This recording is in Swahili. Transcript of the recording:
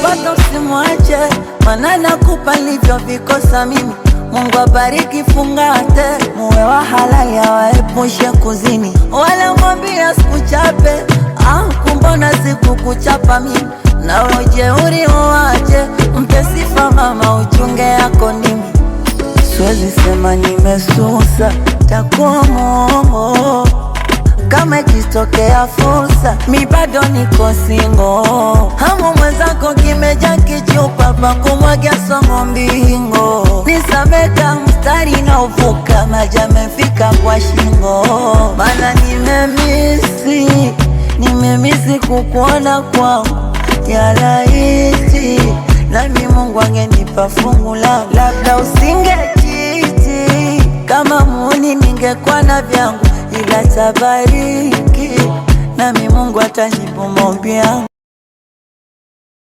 ukipata usimwache, maana nakupa nilivyo vikosa mimi. Mungu abariki fungate, muwe wa halali awaepushe kuzini, wala mwambie asikuchape. Kumbona sikukuchapa mimi, na ujeuri uwache, mpe sifa mama uchunge yako ndimi. Siwezi sema nimesusa, takuwa mongo kama ikitokea fursa, mi bado niko singo. Hamu mwenzako kimeja kichupa pa kumwagia songo mbingo. Nisameka mstari na uvuka, maji yamefika kwa shingo. Mana nimemisi kukuona kwangu ya laiti, nami Mungu angenipa fungu langu. Labda usingechiti kama muni, ningekuwa na vyangu, ila tabariki nami Mungu atanipa maombi yangu.